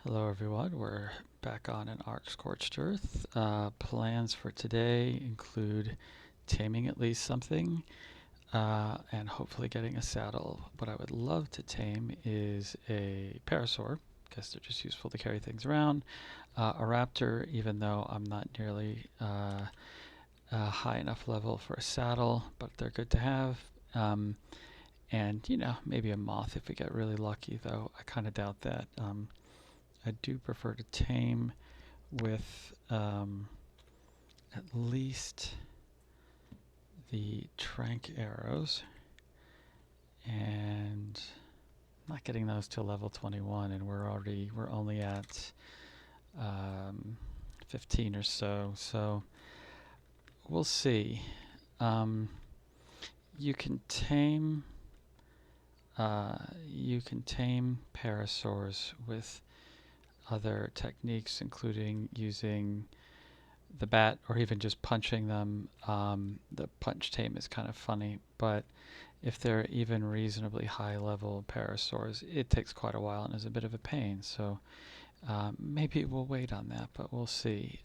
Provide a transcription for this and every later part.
Hello everyone, we're back on an ARK Scorched Earth. Plans for today include taming at least something and hopefully getting a saddle. What I would love to tame is a Parasaur, because they're just useful to carry things around. A Raptor, even though I'm not nearly high enough level for a saddle, but they're good to have. And maybe a moth if we get really lucky, though I kind of doubt that. I do prefer to tame with at least the trank arrows, and not getting those till level 21, and we're only at 15 or so. So we'll see. Um, you can tame parasaurs with other techniques, including using the bat or even just punching them. The punch tame is kind of funny, but if they're even reasonably high level parasaurs, it takes quite a while and is a bit of a pain. So maybe we'll wait on that, but we'll see.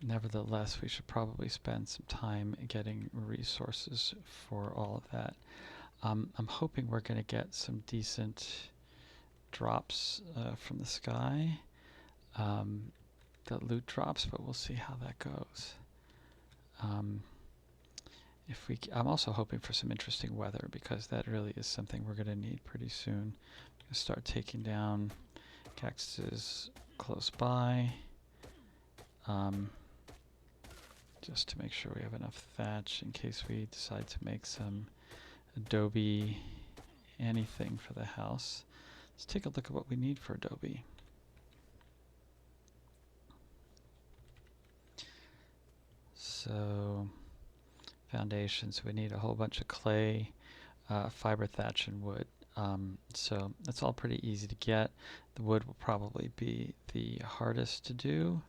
Nevertheless, we should probably spend some time getting resources for all of that. I'm hoping we're going to get some decent drops from the sky. The loot drops, but we'll see how that goes. I'm also hoping for some interesting weather, because that really is something we're going to need pretty soon. Start taking down cactuses close by, just to make sure we have enough thatch in case we decide to make some adobe anything for the house. Let's take a look at what we need for adobe. So foundations, we need a whole bunch of clay, fiber thatch, and wood. So that's all pretty easy to get. The wood will probably be the hardest to do.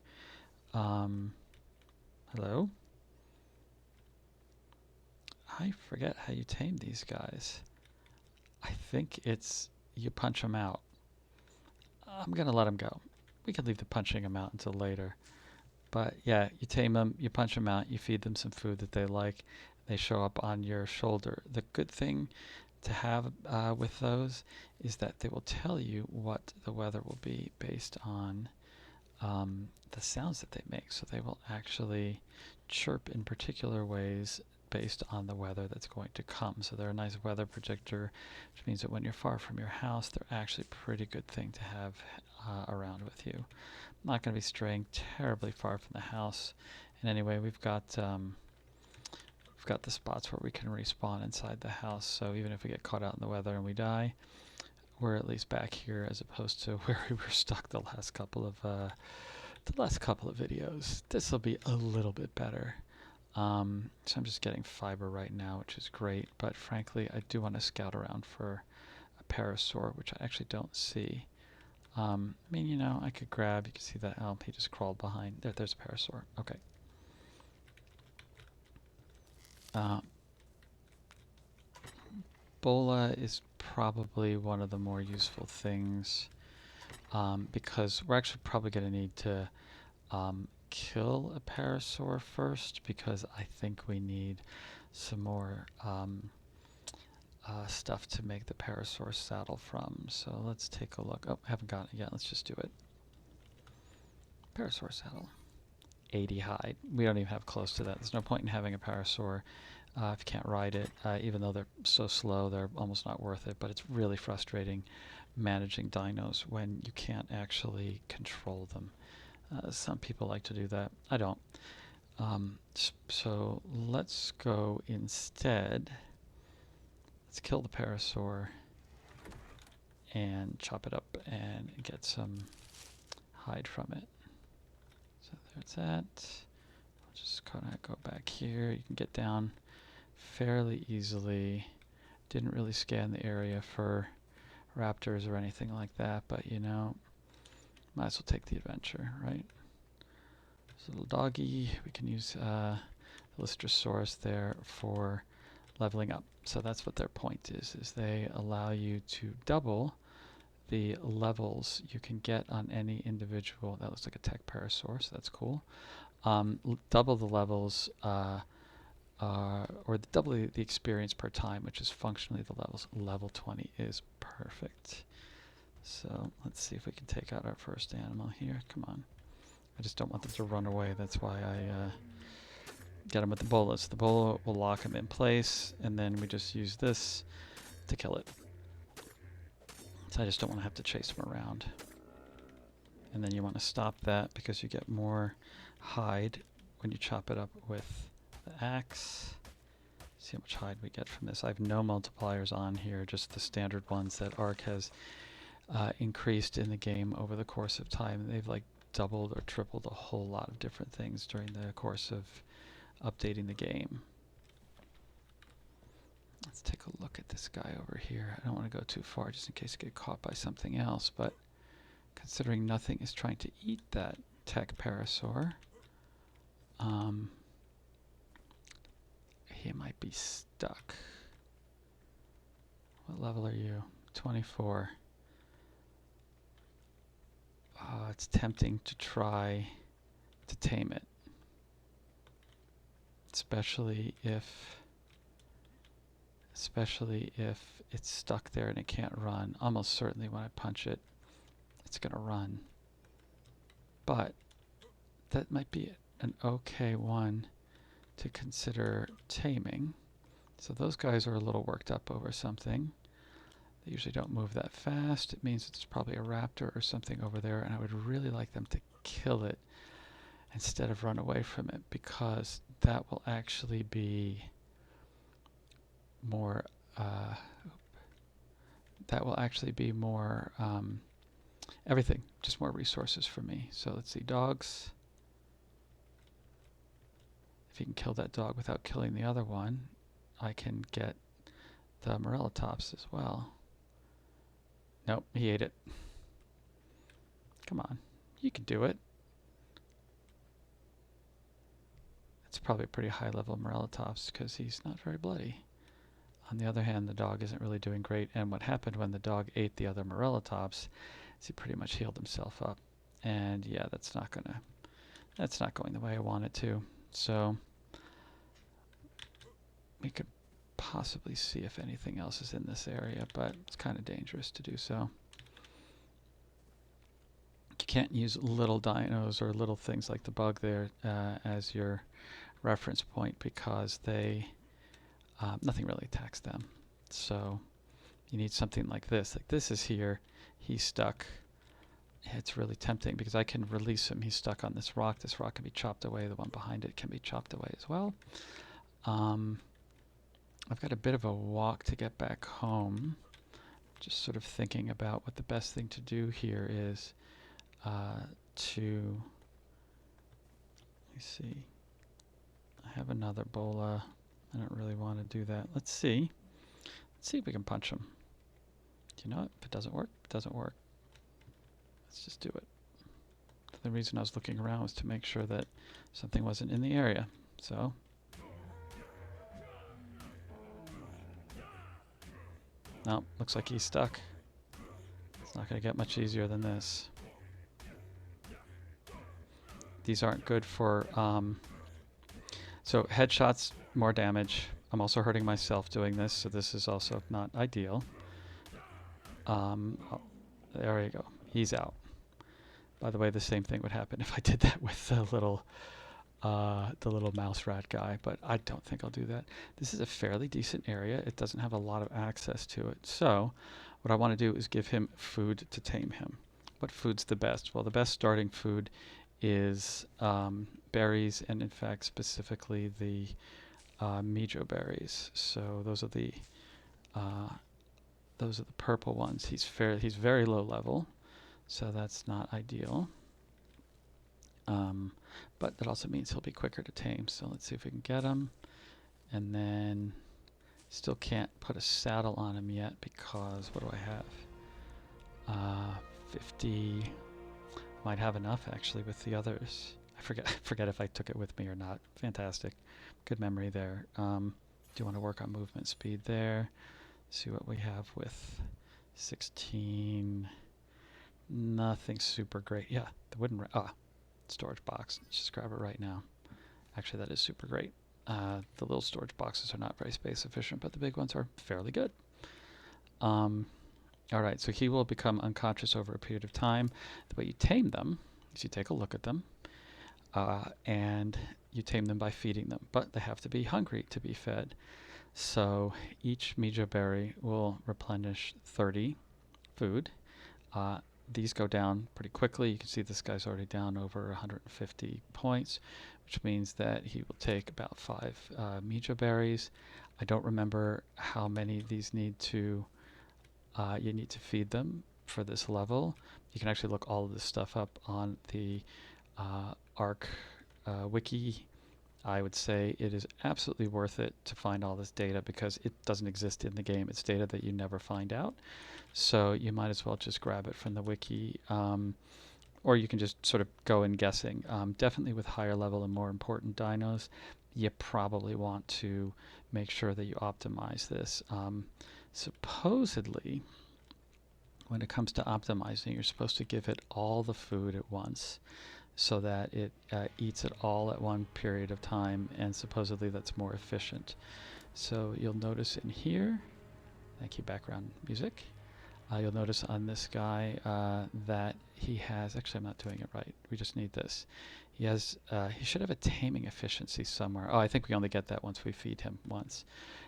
Hello? I forget how you tame these guys. I think it's you punch them out. I'm going to let them go. We can leave the punching them out until later. But yeah, you tame them, you punch them out, you feed them some food that they like. They show up on your shoulder. The good thing to have with those is that they will tell you what the weather will be based on the sounds that they make. So they will actually chirp in particular ways based on the weather that's going to come. So they're a nice weather predictor, which means that when you're far from your house, they're actually a pretty good thing to have around with you. Not going to be straying terribly far from the house. And anyway, we've got the spots where we can respawn inside the house. So even if we get caught out in the weather and we die, we're at least back here, as opposed to where we were stuck the last couple of videos. This will be a little bit better. So I'm just getting fiber right now, which is great. But frankly, I do want to scout around for a Parasaur, which I actually don't see. I mean, I could grab. You can see that. Oh, he just crawled behind. There's a Parasaur. Okay. Bola is probably one of the more useful things, because we're actually probably going to need to kill a Parasaur first, because I think we need some more stuff to make the Parasaur saddle from. So let's take a look. Oh, haven't gotten it yet. Let's just do it. Parasaur saddle. 80 hide. We don't even have close to that. There's no point in having a Parasaur if you can't ride it. Even though they're so slow, they're almost not worth it. But it's really frustrating managing dinos when you can't actually control them. Some people like to do that. I don't. So let's go instead. Let's kill the Parasaur and chop it up and get some hide from it. So there's that. I'll just kind of go back here. You can get down fairly easily. Didn't really scan the area for raptors or anything like that, but might as well take the adventure, right? This little doggy, we can use Illustrosaurus there for leveling up. So that's what their point is they allow you to double the levels you can get on any individual. That looks like a tech Parasaur, so that's cool. Double the levels, or double the experience per time, which is functionally the levels. Level 20 is perfect. So let's see if we can take out our first animal here. Come on. I just don't want them to run away. That's why I get them with the bolas. The bola will lock them in place, and then we just use this to kill it. So I just don't want to have to chase them around. And then you want to stop that because you get more hide when you chop it up with the axe. See how much hide we get from this. I have no multipliers on here, just the standard ones that ARK has increased in the game over the course of time. They've like doubled or tripled a whole lot of different things during the course of updating the game. Let's take a look at this guy over here. I don't want to go too far just in case I get caught by something else, but considering nothing is trying to eat that tech Parasaur, he might be stuck. What level are you? 24. It's tempting to try to tame it, especially if it's stuck there and it can't run. Almost certainly when I punch it, it's going to run. But that might be an okay one to consider taming. So those guys are a little worked up over something. They usually don't move that fast. It means it's probably a raptor or something over there, and I would really like them to kill it instead of run away from it, because that will actually be more everything, just more resources for me. So let's see, dogs. If you can kill that dog without killing the other one, I can get the Morellatops as well. Nope, he ate it. Come on, you can do it. It's probably a pretty high level Morellatops because he's not very bloody. On the other hand, the dog isn't really doing great, and what happened when the dog ate the other Morellatops is he pretty much healed himself up. And yeah, that's not going the way I want it to. So we could possibly see if anything else is in this area, but it's kind of dangerous to do so. You can't use little dinos or little things like the bug there as your reference point, because they nothing really attacks them. So you need something like this. Like this is here. He's stuck. It's really tempting because I can release him. He's stuck on this rock. This rock can be chopped away. The one behind it can be chopped away as well. I've got a bit of a walk to get back home. Just sort of thinking about what the best thing to do here is let me see. I have another bola. I don't really want to do that. Let's see. Let's see if we can punch him. You know what? If it doesn't work, it doesn't work. Let's just do it. The reason I was looking around was to make sure that something wasn't in the area. So no, looks like he's stuck. It's not going to get much easier than this. These aren't good for so headshots, more damage. I'm also hurting myself doing this, so this is also not ideal. Oh, there you go. He's out. By the way, the same thing would happen if I did that with the little mouse rat guy, but I don't think I'll do that. This is a fairly decent area. It doesn't have a lot of access to it. So what I want to do is give him food to tame him. What food's the best? Well, the best starting food is berries, and in fact specifically the mijo berries. So those are the purple ones. He's very low level, so that's not ideal. But that also means he'll be quicker to tame. So let's see if we can get him. And then still can't put a saddle on him yet because what do I have? 50. Might have enough actually with the others. I forget if I took it with me or not. Fantastic. Good memory there. Do you want to work on movement speed there? See what we have with 16. Nothing super great. Yeah, the wooden storage box. Let's just grab it right now. Actually, that is super great. The little storage boxes are not very space efficient, but the big ones are fairly good. All right, so he will become unconscious over a period of time. The way you tame them is you take a look at them, and you tame them by feeding them, but they have to be hungry to be fed. So each Mejo berry will replenish 30 food. These go down pretty quickly. You can see this guy's already down over 150 points, which means that he will take about 5 Mejo berries. I don't remember how many of these need to you need to feed them for this level. You can actually look all of this stuff up on the ARK wiki. I would say it is absolutely worth it to find all this data because it doesn't exist in the game. It's data that you never find out. So you might as well just grab it from the wiki, or you can just sort of go in guessing. Definitely with higher level and more important dinos, you probably want to make sure that you optimize this. Supposedly, when it comes to optimizing, you're supposed to give it all the food at once so that it eats it all at one period of time, and supposedly that's more efficient. So you'll notice in here, thank you background music, you'll notice on this guy that he has, actually I'm not doing it right, we just need this. He has, he should have a taming efficiency somewhere. Oh, I think we only get that once we feed him once.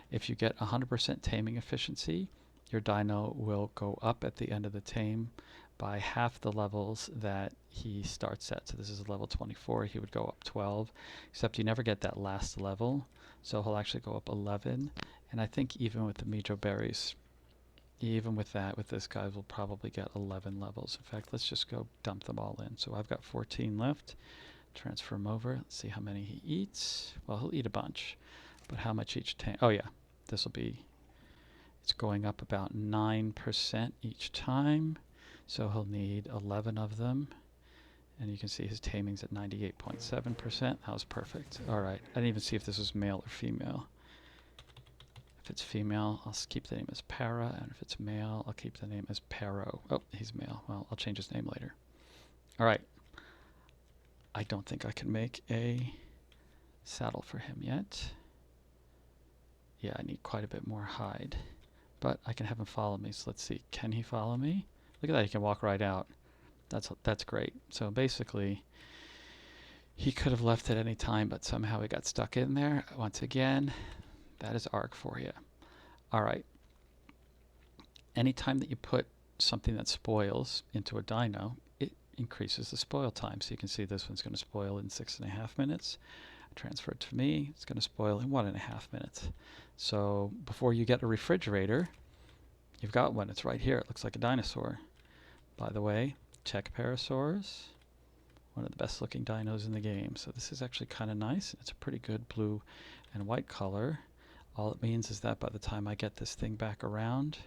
If you get 100% taming efficiency, your dino will go up at the end of the tame by half the levels that he starts at. So this is level 24, he would go up 12, except you never get that last level, so he'll actually go up 11. And I think even with the Mejo berries, even with that, with this guy, we'll probably get 11 levels. In fact, let's just go dump them all in. So I've got 14 left. Transfer him over. Let's see how many he eats. Well, he'll eat a bunch, but how much each time? Oh yeah, this will be, it's going up about 9% each time. So he'll need 11 of them. And you can see his taming's at 98.7%. That was perfect. All right, I didn't even see if this was male or female. If it's female, I'll keep the name as Para, and if it's male, I'll keep the name as Paro. Oh, he's male. Well, I'll change his name later. All right. I don't think I can make a saddle for him yet. Yeah, I need quite a bit more hide, but I can have him follow me. So let's see. Can he follow me? Look at that. He can walk right out. That's great. So basically, he could have left at any time, but somehow he got stuck in there. Once again, that is ARK for you. All right. Anytime that you put something that spoils into a dino, it increases the spoil time. So you can see this one's going to spoil in 6.5 minutes. I transfer it to me. It's going to spoil in 1.5 minutes. So before you get a refrigerator, you've got one. It's right here. It looks like a dinosaur. By the way, check Parasaurs. One of the best looking dinos in the game. So this is actually kind of nice. It's a pretty good blue and white color. All it means is that by the time I get this thing back around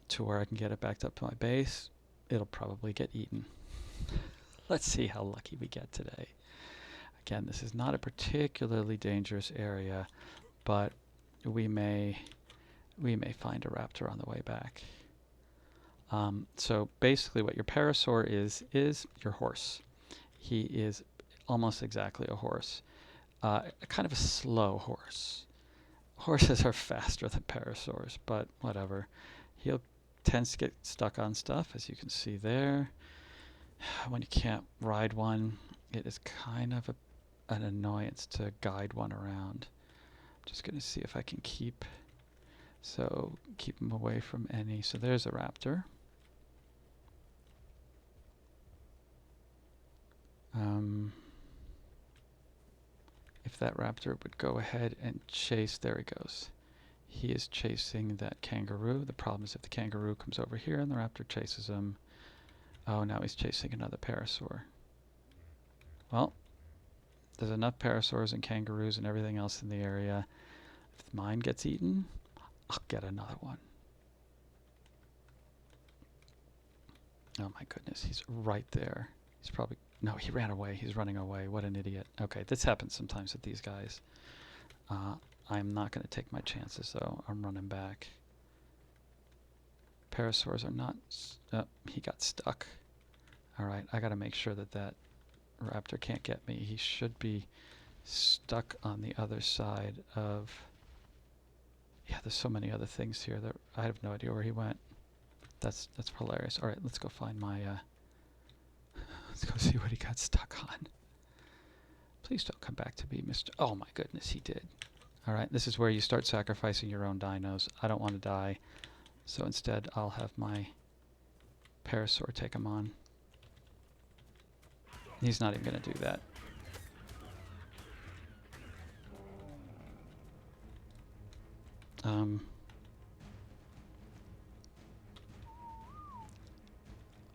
to where I can get it backed up to my base, it'll probably get eaten. Let's see how lucky we get today. Again, this is not a particularly dangerous area, but we may find a raptor on the way back. So basically what your Parasaur is your horse. He is almost exactly a horse. Kind of a slow horse. Horses are faster than Parasaurs, but whatever. He'll tends to get stuck on stuff, as you can see there. When you can't ride one, it is kind of an annoyance to guide one around. I'm just going to see if I can keep him away from any. So there's a raptor. If that raptor would go ahead and chase, there he goes. He is chasing that kangaroo. The problem is if the kangaroo comes over here and the raptor chases him. Oh, now he's chasing another parasaur. Well, there's enough parasaurs and kangaroos and everything else in the area. If mine gets eaten, I'll get another one. Oh my goodness, he's right there. He's probably, no, he ran away. He's running away. What an idiot. Okay, this happens sometimes with these guys. I'm not going to take my chances though. I'm running back. Parasaurs are not... he got stuck. Alright, I gotta make sure that that Raptor can't get me. He should be stuck on the other side of... Yeah, there's so many other things here that I have no idea where he went. That's hilarious. Alright, let's go find my... let's go see what he got stuck on. Please don't come back to me, Mr... Oh my goodness, he did. Alright, this is where you start sacrificing your own dinos. I don't want to die, so instead I'll have my Parasaur take him on. He's not even going to do that.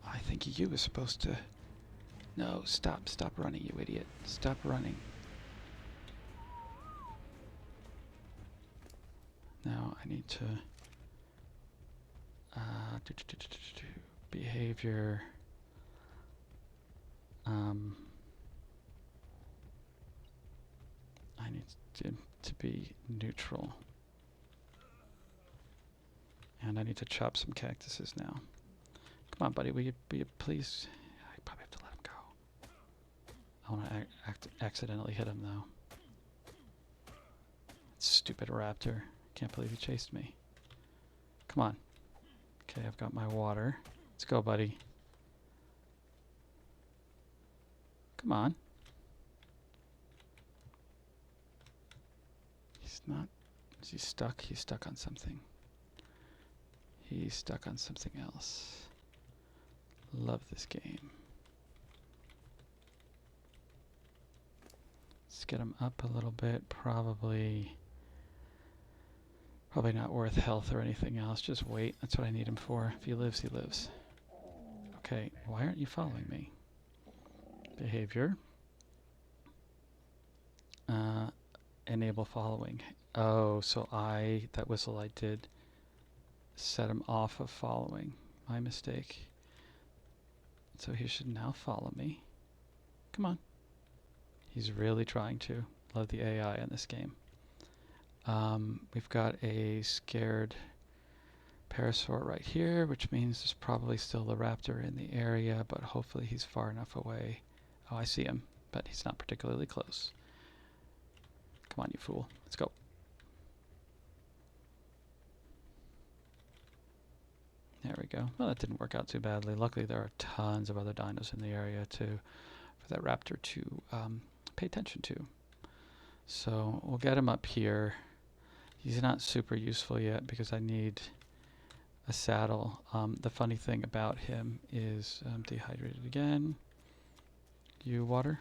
I think you was supposed to... No, stop running, you idiot. Stop running. Now I need to... behavior... I need to be neutral. And I need to chop some cactuses now. Come on, buddy, will you please... I probably have to let him go. I want to accidentally hit him, though. Stupid raptor. Can't believe he chased me. Come on. Okay, I've got my water. Let's go, buddy. Come on. He's not... Is he stuck? He's stuck on something. He's stuck on something else. Love this game. Let's get him up a little bit. Probably not worth health or anything else. Just wait. That's what I need him for. If he lives, he lives. Okay, why aren't you following me? Behavior. Enable following. Oh, so that whistle I did set him off of following. My mistake. So he should now follow me. Come on. He's really trying to. Love the AI in this game. We've got a scared Parasaur right here, which means there's probably still a Raptor in the area, but hopefully he's far enough away. Oh, I see him, but he's not particularly close. Come on, you fool. Let's go. There we go. Well, that didn't work out too badly. Luckily, there are tons of other dinos in the area for that Raptor to pay attention to. So we'll get him up here. He's not super useful yet because I need a saddle. The funny thing about him is dehydrated again. You water?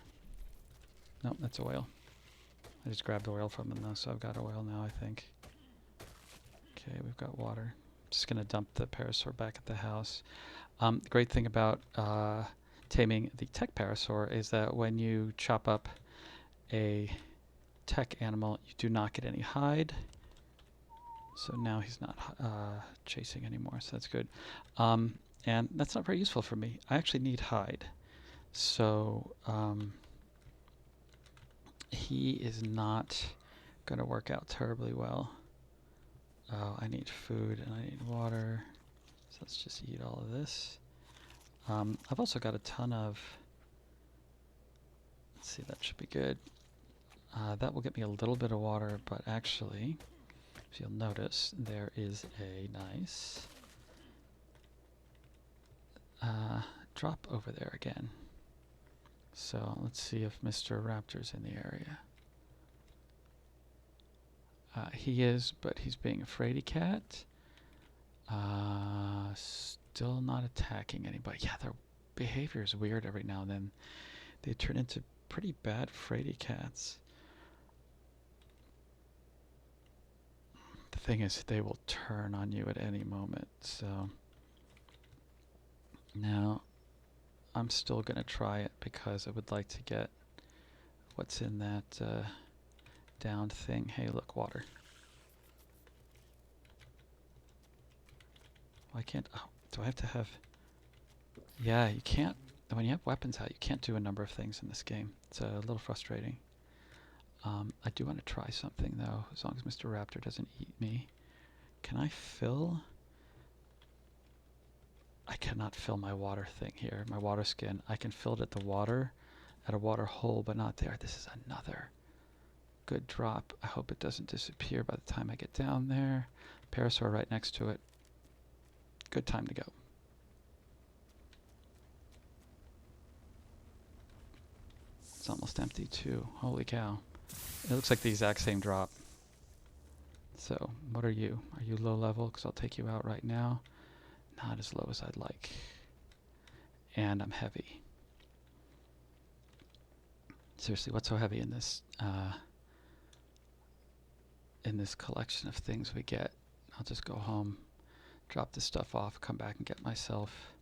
Nope, that's oil. I just grabbed oil from him though, so I've got oil now, I think. Okay, we've got water. Just going to dump the Parasaur back at the house. The great thing about taming the tech Parasaur is that when you chop up a tech animal, you do not get any hide. So now he's not chasing anymore, so that's good. And that's not very useful for me. I actually need hide. So he is not going to work out terribly well. Oh, I need food and I need water. So let's just eat all of this. I've also got a ton of... Let's see, that should be good. That will get me a little bit of water, but actually, if you'll notice, there is a nice drop over there again. So let's see if Mr. Raptor's in the area. He is, but he's being a fraidy cat. Still not attacking anybody. Yeah, their behavior is weird every now and then. They turn into pretty bad fraidy cats. The thing is, they will turn on you at any moment. So now I'm still going to try it because I would like to get what's in that downed thing. Hey, look, water. Why can't... Oh, do I have to have... Yeah, you can't... When you have weapons out, you can't do a number of things in this game. It's a little frustrating. I do want to try something, though, as long as Mr. Raptor doesn't eat me. Can I fill cannot fill my water thing here, my water skin. I can fill it at the water, at a water hole, but not there. This is another good drop. I hope it doesn't disappear by the time I get down there. Parasaur right next to it. Good time to go. It's almost empty too. Holy cow. It looks like the exact same drop. So, what are you? Are you low level? Because I'll take you out right now. Not as low as I'd like. And I'm heavy. Seriously, what's so heavy in this collection of things we get? I'll just go home, drop this stuff off, come back and get myself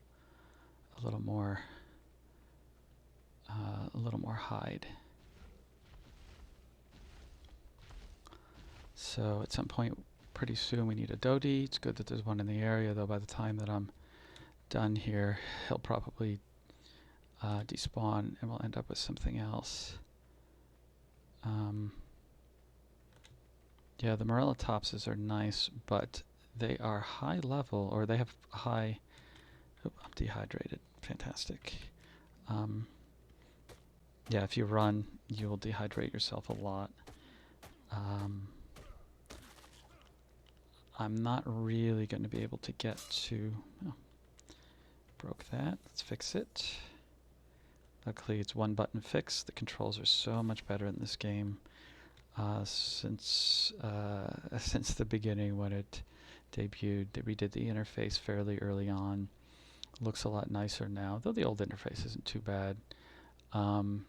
a little more hide. So at some point pretty soon we need a Dodie. It's good that there's one in the area, though by the time that I'm done here, he'll probably despawn and we'll end up with something else. Yeah, the Morellotopses are nice, but they are high level, or they have high... Oh, I'm dehydrated. Fantastic. Yeah, if you run, you will dehydrate yourself a lot. I'm not really going to be able to get to... Oh, broke that. Let's fix it. Luckily, it's one button fix. The controls are so much better in this game since the beginning when it debuted. We did the interface fairly early on. Looks a lot nicer now, though the old interface isn't too bad. And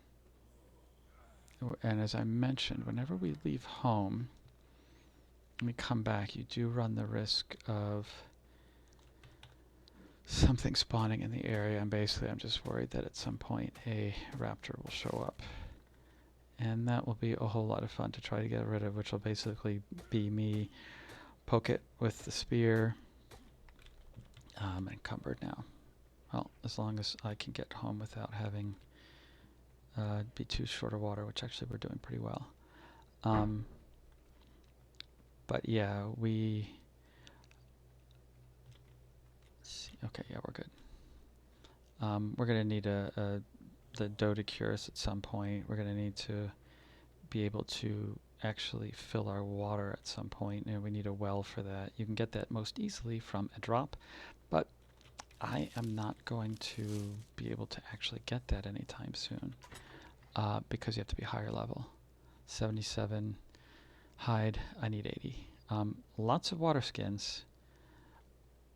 as I mentioned, whenever we leave home, when we come back, you do run the risk of something spawning in the area, and basically I'm just worried that at some point a raptor will show up. And that will be a whole lot of fun to try to get rid of, which will basically be me poke it with the spear. Encumbered now. Well, as long as I can get home without having be too short of water, which actually we're doing pretty well. But yeah, we... Okay, yeah, we're good. We're going to need the Dodicurus at some point. We're going to need to be able to actually fill our water at some point, and we need a well for that. You can get that most easily from a drop, but I am not going to be able to actually get that anytime soon because you have to be higher level. 77 hide, I need 80. Lots of water skins.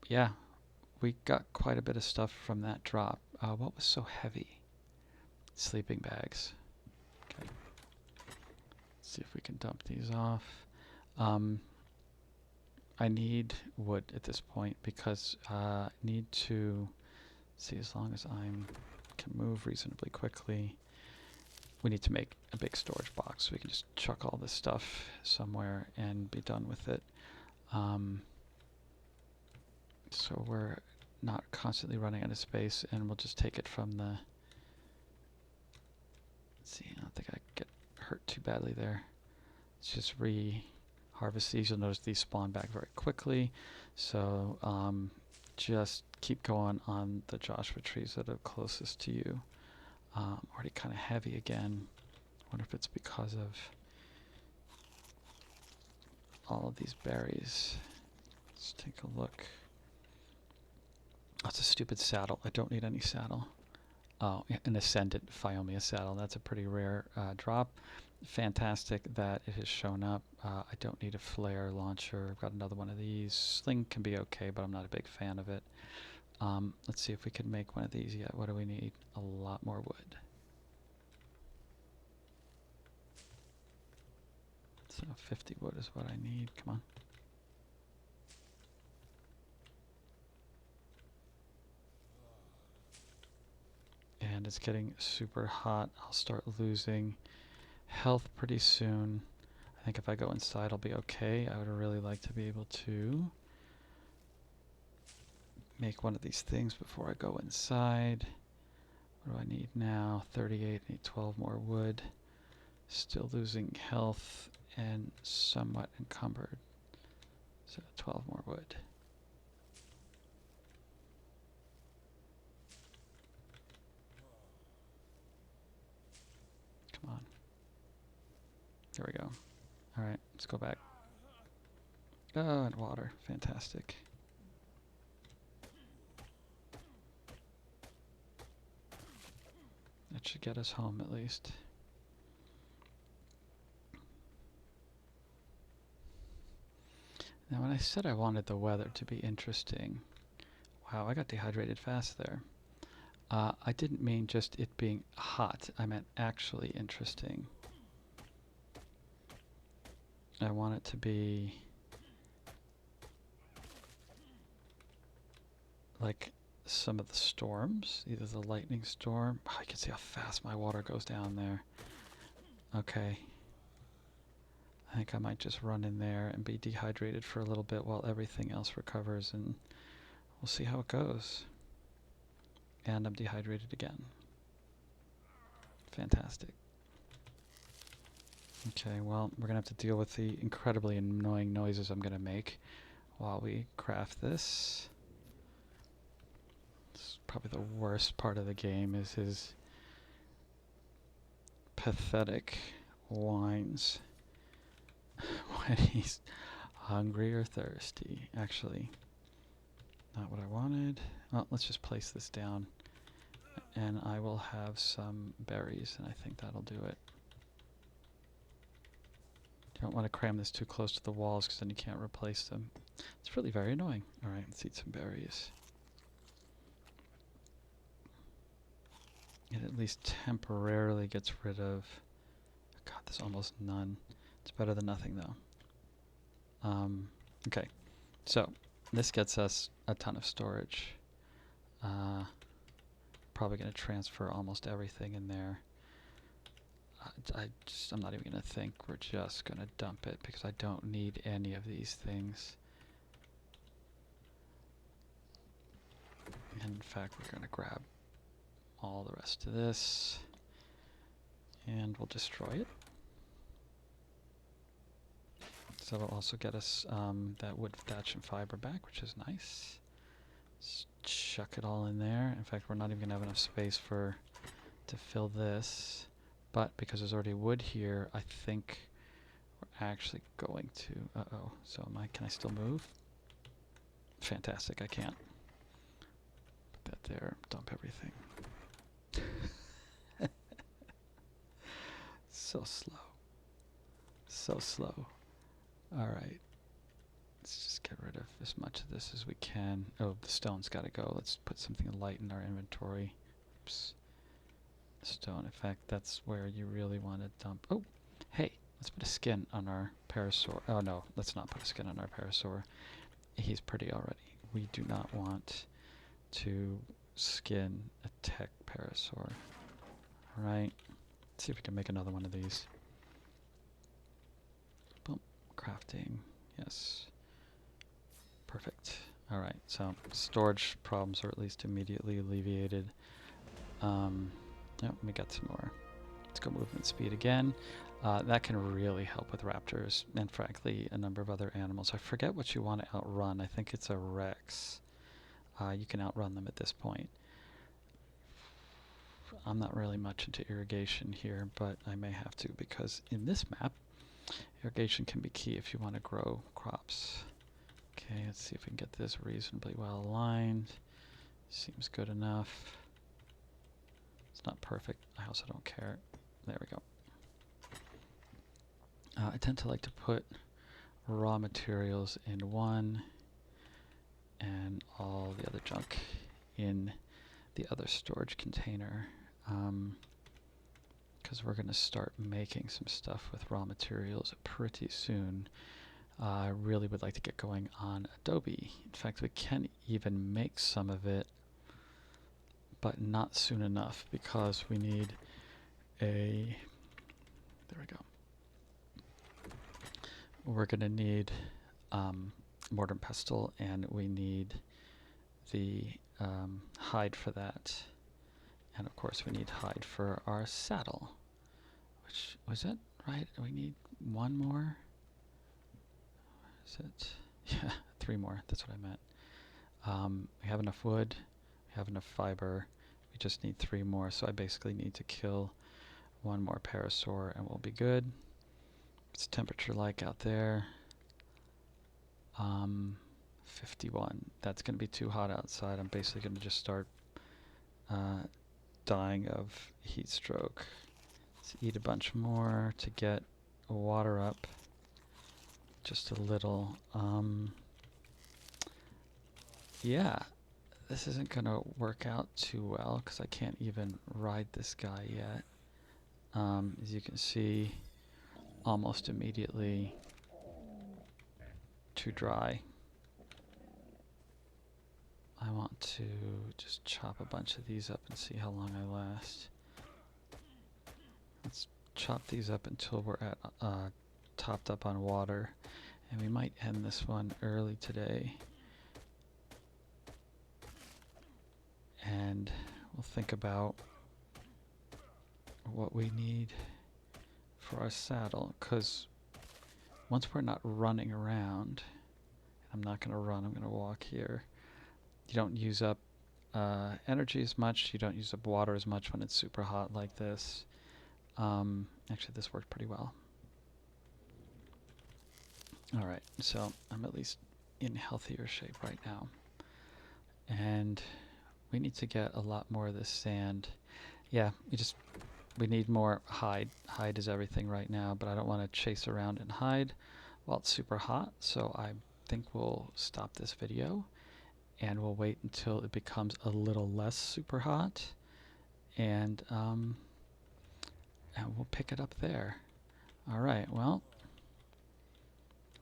Yeah, we got quite a bit of stuff from that drop. What was so heavy? Sleeping bags. Okay. Let's see if we can dump these off. I need wood at this point because I need to see, as long as I can move reasonably quickly, we need to make a big storage box so we can just chuck all this stuff somewhere and be done with it. So we're not constantly running out of space, and we'll just take it from the... Let's see, I don't think I get hurt too badly there. Let's just harvest these. You'll notice these spawn back very quickly. So just keep going on the Joshua trees that are closest to you. Already kind of heavy again. Wonder if it's because of all of these berries. Let's take a look. Oh, it's a stupid saddle. I don't need any saddle. Oh, an Ascendant Phiomia saddle. That's a pretty rare drop. Fantastic that it has shown up. I don't need a flare launcher. I've got another one of these. Sling can be okay, but I'm not a big fan of it. Let's see if we can make one of these yet. What do we need? A lot more wood. So 50 wood is what I need. Come on. And it's getting super hot. I'll start losing health pretty soon. I think if I go inside I'll be okay. I would really like to be able to make one of these things before I go inside. What do I need now? 38. I need 12 more wood. Still losing health and somewhat encumbered. 12 more wood. There we go. Alright, let's go back. Oh, and water. Fantastic. That should get us home at least. Now when I said I wanted the weather to be interesting, wow, I got dehydrated fast there. I didn't mean just it being hot, I meant actually interesting. I want it to be like some of the storms, either the lightning storm. Oh, I can see how fast my water goes down there. Okay. I think I might just run in there and be dehydrated for a little bit while everything else recovers, and we'll see how it goes. And I'm dehydrated again. Fantastic. Okay, well, we're going to have to deal with the incredibly annoying noises I'm going to make while we craft this. This is probably the worst part of the game, is his pathetic whines when he's hungry or thirsty. Actually, not what I wanted. Well, let's just place this down, and I will have some berries, and I think that'll do it. You don't want to cram this too close to the walls, because then you can't replace them. It's really very annoying. Alright, let's eat some berries. It at least temporarily gets rid of... God, there's almost none. It's better than nothing, though. Okay, so this gets us a ton of storage. Probably going to transfer almost everything in there. I'm not even going to think. We're just going to dump it because I don't need any of these things. And in fact, we're going to grab all the rest of this and we'll destroy it. So it'll also get us that wood, thatch, and fiber back, which is nice. Just chuck it all in there. In fact, we're not even going to have enough space to fill this. But because there's already wood here, I think we're actually going to... Uh-oh. So can I still move? Fantastic, I can't. Put that there, dump everything. So slow. So slow. Alright. Let's just get rid of as much of this as we can. Oh, the stone's got to go. Let's put something light in our inventory. Oops. Stone. In fact, that's where you really want to dump. Oh, hey, let's put a skin on our Parasaur. Oh, no, let's not put a skin on our Parasaur. He's pretty already. We do not want to skin a tech Parasaur. Alright. Let's see if we can make another one of these. Boom. Crafting. Yes. Perfect. Alright, so storage problems are at least immediately alleviated. Yep, we got some more. Let's go movement speed again. That can really help with raptors and frankly a number of other animals. I forget what you want to outrun. I think it's a Rex. You can outrun them at this point. I'm not really much into irrigation here, but I may have to because in this map, irrigation can be key if you want to grow crops. Okay, let's see if we can get this reasonably well aligned. Seems good enough. It's not perfect. I also don't care. There we go. I tend to like to put raw materials in one and all the other junk in the other storage container because we're going to start making some stuff with raw materials pretty soon. I really would like to get going on Adobe. In fact, we can even make some of it, but not soon enough because we need a... There we go. We're going to need mortar and pestle, and we need the hide for that. And of course we need hide for our saddle. Which, was it right? We need one more? Is it? Yeah, 3 more. That's what I meant. We have enough wood. We have enough fiber. We just need 3 more. So I basically need to kill 1 more Parasaur and we'll be good. What's the temperature like out there? 51. That's going to be too hot outside. I'm basically going to just start dying of heat stroke. Let's eat a bunch more to get water up just a little. Yeah, this isn't going to work out too well because I can't even ride this guy yet. As you can see, almost immediately too dry. I want to just chop a bunch of these up and see how long I last. Let's chop these up until we're at topped up on water, and we might end this one early today. And we'll think about what we need for our saddle, because once we're not running around, I'm not going to run, I'm going to walk here. You don't use up energy as much, you don't use up water as much when it's super hot like this. Actually, this worked pretty well. Alright, so I'm at least in healthier shape right now. And we need to get a lot more of this sand. Yeah, we need more hide. Hide is everything right now, but I don't want to chase around and hide while it's super hot, so I think we'll stop this video and we'll wait until it becomes a little less super hot, and we'll pick it up there. Alright, well,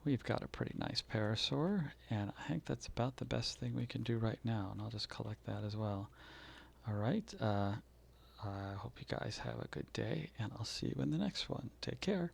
we've got a pretty nice Parasaur, and I think that's about the best thing we can do right now, and I'll just collect that as well. Alright, I hope you guys have a good day, and I'll see you in the next one. Take care.